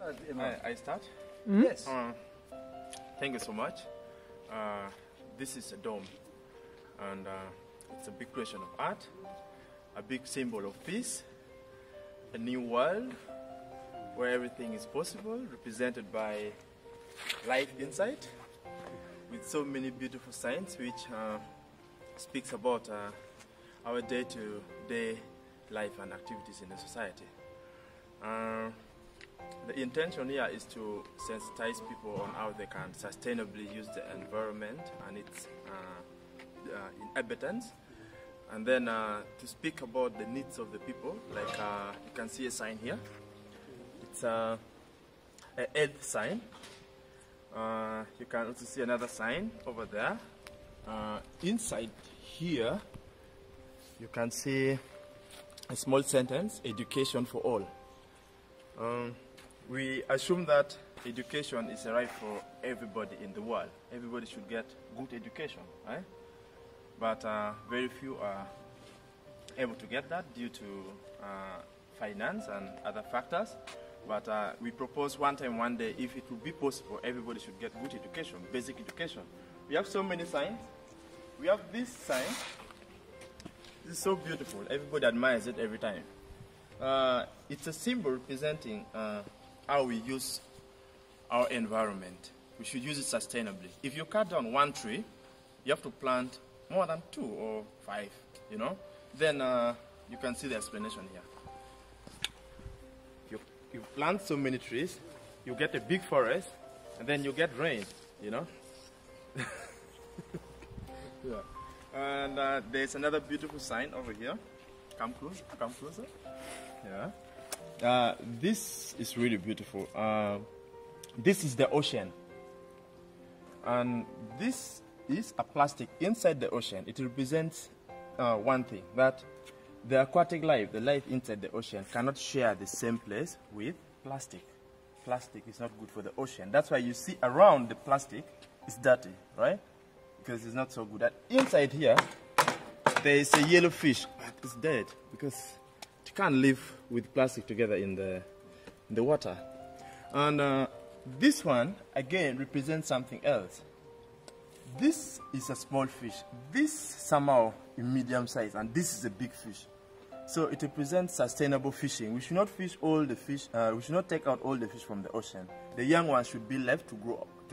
I start? Yes. Thank you so much. This is a dome, and it's a big creation of art, a big symbol of peace, a new world where everything is possible, represented by life inside, with so many beautiful signs which speaks about our day-to-day life and activities in the society. The intention here is to sensitize people on how they can sustainably use the environment and its inhabitants, and then to speak about the needs of the people. Like you can see a sign here. It's a health sign. You can also see another sign over there. Inside here, you can see a small sentence: education for all. We assume that education is a right for everybody in the world. Everybody should get good education, right? But very few are able to get that due to finance and other factors. But we propose one day, if it would be possible, everybody should get good education, basic education. We have so many signs. We have this sign. This is so beautiful. Everybody admires it every time. It's a symbol representing how we use our environment. We should use it sustainably. If you cut down one tree, you have to plant more than 2 or 5, you know? Then you can see the explanation here. You plant so many trees, you get a big forest, and then you get rain, you know? Yeah. And there's another beautiful sign over here. Come closer. Yeah. This is really beautiful. This is the ocean, and this is a plastic inside the ocean. It represents one thing, that the aquatic life, the life inside the ocean, cannot share the same place with plastic. Plastic is not good for the ocean. That's why you see around the plastic is dirty, right? Because it's not so good. And inside here, there is a yellow fish, but it's dead because you can't live with plastic together in the water. And this one again represents something else. This is a small fish. This somehow is medium size, and this is a big fish. So it represents sustainable fishing. We should not fish all the fish. We should not take out all the fish from the ocean. The young ones should be left to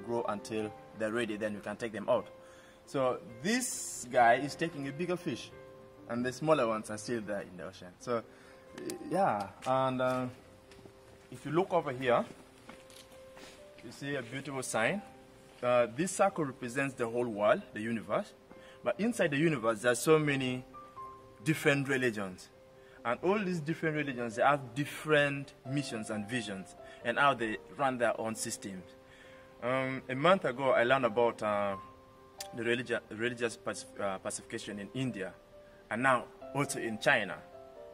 grow until they're ready. Then we can take them out. So this guy is taking a bigger fish, and the smaller ones are still there in the ocean. So yeah, and if you look over here, you see a beautiful sign. This circle represents the whole world, the universe. But inside the universe, there are so many different religions. And all these different religions, they have different missions and visions, and how they run their own systems. A month ago, I learned about the religious pacification in India, and now also in China.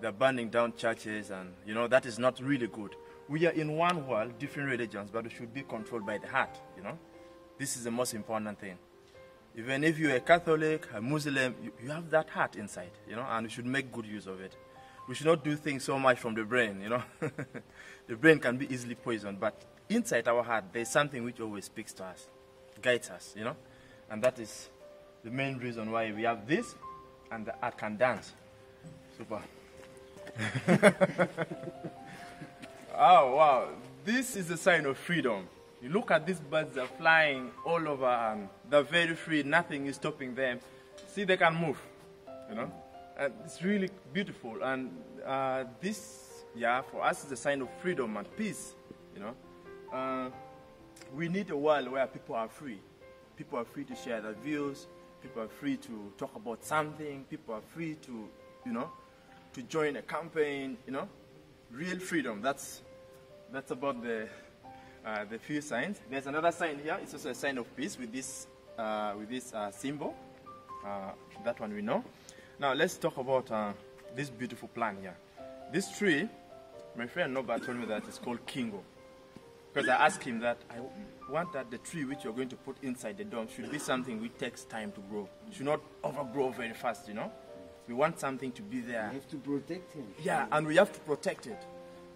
They're burning down churches, and you know, that is not really good. We are in one world, different religions, but we should be controlled by the heart, you know. This is the most important thing. Even if you're a Catholic, a Muslim, you have that heart inside, you know, and we should make good use of it. We should not do things so much from the brain, you know. The brain can be easily poisoned, but inside our heart, there's something which always speaks to us, guides us, you know. And that is the main reason why we have this, and the art can dance. Super. Oh, wow. This is a sign of freedom. You look at these birds, they're flying all over, and they're very free. Nothing is stopping them. See, they can move, you know. And it's really beautiful. And this, yeah, for us is a sign of freedom and peace, you know. We need a world where people are free. People are free to share their views. People are free to talk about something. People are free to, you know, to join a campaign, you know. Real freedom. That's about the few signs. There's another sign here. It's also a sign of peace with this symbol. That one we know. Now let's talk about this beautiful plant here. This tree, my friend Norbert told me that it's called Kingo. Because I asked him that I want that the tree which you're going to put inside the dome should be something which takes time to grow. It should not overgrow very fast, you know. We want something to be there. You have to protect him. Yeah, and we have to protect it.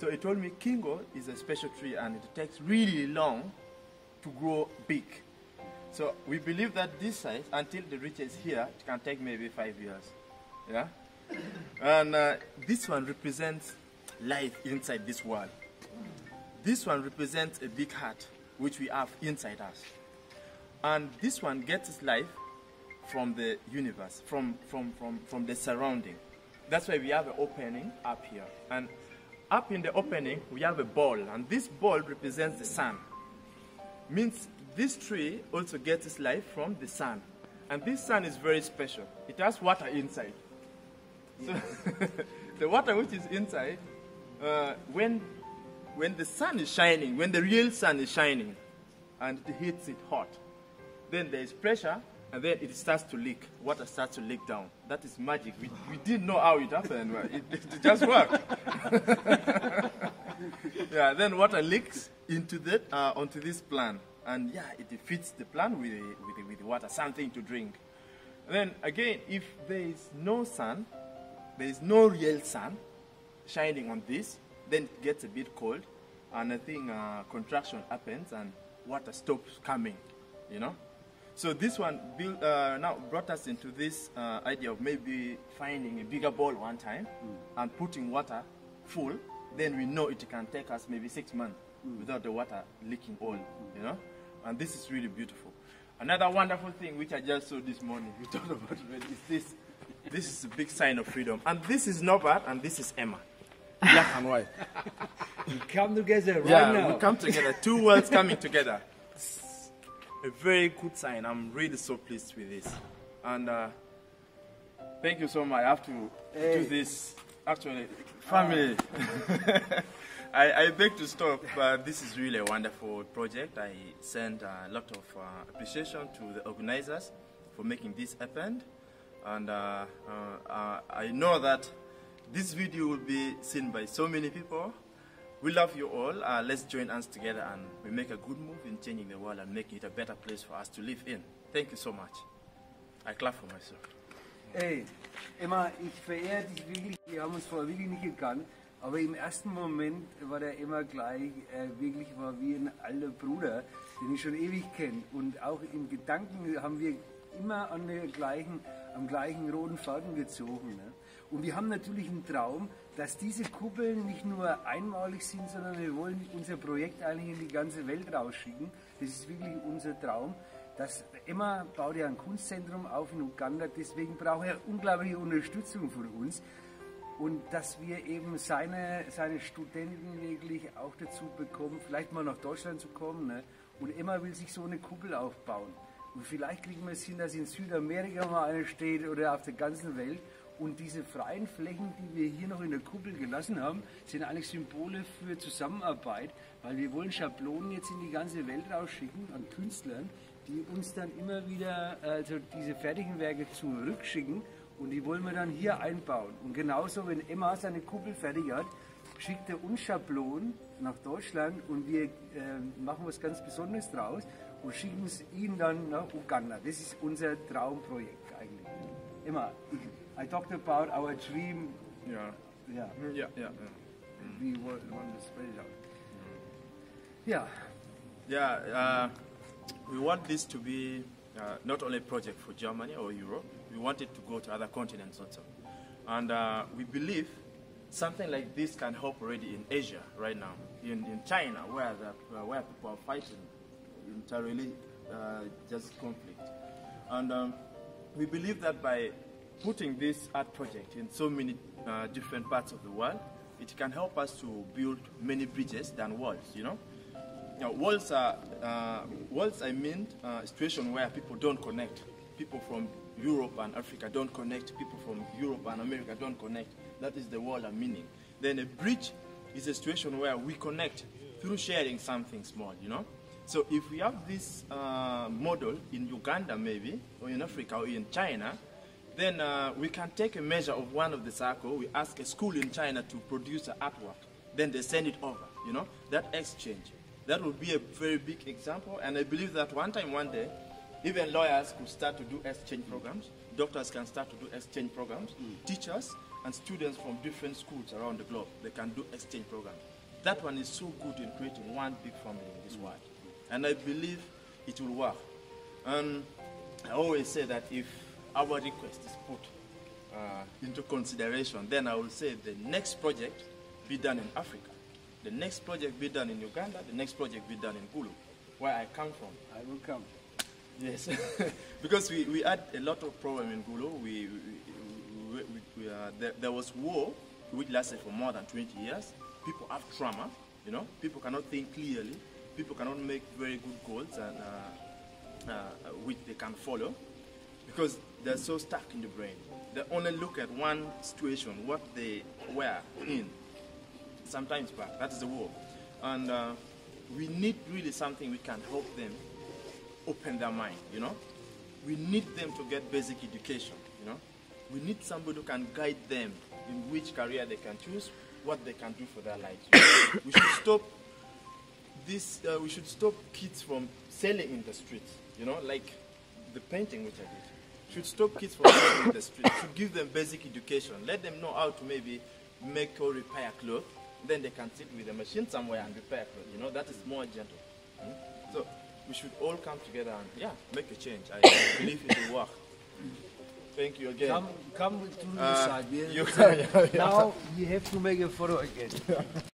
So he told me Kingo is a special tree and it takes really long to grow big. So we believe that this size, until the reaches here, it can take maybe 5 years. Yeah? And this one represents life inside this world. This one represents a big heart, which we have inside us. And this one gets its life from the universe, from the surrounding. That's why we have an opening up here. And up in the opening, we have a ball. And this ball represents the sun. Means this tree also gets its life from the sun. And this sun is very special. It has water inside. So the water which is inside, when the sun is shining, when the real sun is shining, and it hits it hot, then there is pressure, and then it starts to leak. Water starts to leak down. That is magic. We didn't know how it happened. It just worked. Yeah. Then water leaks into onto this plant, and yeah, it feeds the plant with water, something to drink. And then again, if there is no sun, there is no real sun shining on this, then it gets a bit cold, and I think contraction happens and water stops coming, you know. So this one now brought us into this idea of maybe finding a bigger bowl one time and putting water full. Then we know it can take us maybe 6 months without the water leaking all, you know. And this is really beautiful. Another wonderful thing which I just saw this morning, we talked about it, is this. This is a big sign of freedom. And this is Norbert and this is Emma. Black and white. We come together right now. We come together. Two worlds coming together. It's a very good sign. I'm really so pleased with this. And thank you so much. I have to do this. Actually, family. I beg to stop, but this is really a wonderful project. I send a lot of appreciation to the organizers for making this happen. And I know that this video will be seen by so many people. We love you all. Let's join hands together and we make a good move in changing the world and making it a better place for us to live in. Thank you so much. I clap for myself. Hey, Emma, ich verehre dich wirklich. Wir haben uns vorher wirklich nicht gekannt. Aber im ersten Moment war der Emma gleich, wirklich war wie ein alter Bruder, den ich schon ewig kenne. Und auch in Gedanken haben wir immer am gleichen roten Faden gezogen. Ne? Und wir haben natürlich einen Traum, dass diese Kuppeln nicht nur einmalig sind, sondern wir wollen unser Projekt eigentlich in die ganze Welt rausschicken. Das ist wirklich unser Traum. Emma baut ja ein Kunstzentrum auf in Uganda, deswegen braucht er unglaubliche Unterstützung von uns. Und dass wir eben seine Studenten wirklich auch dazu bekommen, vielleicht mal nach Deutschland zu kommen. Ne? Und Emma will sich so eine Kuppel aufbauen. Und vielleicht kriegen wir es hin, dass in Südamerika mal eine steht oder auf der ganzen Welt. Und diese freien Flächen, die wir hier noch in der Kuppel gelassen haben, sind eigentlich Symbole für Zusammenarbeit, weil wir wollen Schablonen jetzt in die ganze Welt rausschicken an Künstlern, die uns dann immer wieder diese fertigen Werke zurückschicken und die wollen wir dann hier einbauen. Und genauso, wenn Emma seine Kuppel fertig hat, schickt er uns Schablonen nach Deutschland und wir machen was ganz Besonderes draus und schicken es ihm dann nach Uganda. Das ist unser Traumprojekt eigentlich. Emma, I talked about our dream. Yeah. We want to spread it out. Yeah. Yeah. We want this to be not only a project for Germany or Europe. We want it to go to other continents also. And we believe something like this can help already in Asia right now, in China, where people are fighting entirely just conflict. And we believe that by putting this art project in so many different parts of the world, it can help us to build many bridges than walls, you know? Now, walls, I mean a situation where people don't connect. People from Europe and Africa don't connect. People from Europe and America don't connect. That is the wall I'm meaning. Then a bridge is a situation where we connect through sharing something small, you know? So if we have this model in Uganda maybe, or in Africa, or in China, then we can take a measure of one of the circle. We ask a school in China to produce an artwork. Then they send it over, you know? That exchange. That would be a very big example, and I believe that one day, even lawyers could start to do exchange programs, doctors can start to do exchange programs, teachers, and students from different schools around the globe. They can do exchange programs. That one is so good in creating one big family in this world. And I believe it will work. And I always say that if our request is put into consideration, then I will say the next project be done in Africa. The next project be done in Uganda. The next project be done in Gulu, where I come from. I will come. Yes, because we had a lot of problem in Gulu. There was war which lasted for more than 20 years. People have trauma, you know. People cannot think clearly. People cannot make very good goals and which they can follow because they're so stuck in the brain. They only look at one situation, what they were in. Sometimes back, that is the war. And we need really something we can help them open their mind, you know. We need them to get basic education, you know. We need somebody who can guide them in which career they can choose, what they can do for their lives. We should stop this. We should stop kids from selling in the streets. You know, like the painting which I did. Should stop kids from selling in the streets. Should give them basic education. Let them know how to maybe make or repair clothes. Then they can sit with a machine somewhere and repair clothes. You know, that is more gentle. So we should all come together and make a change. I believe it will work. Thank you again. Come to the side. You Now you have to make a photo again.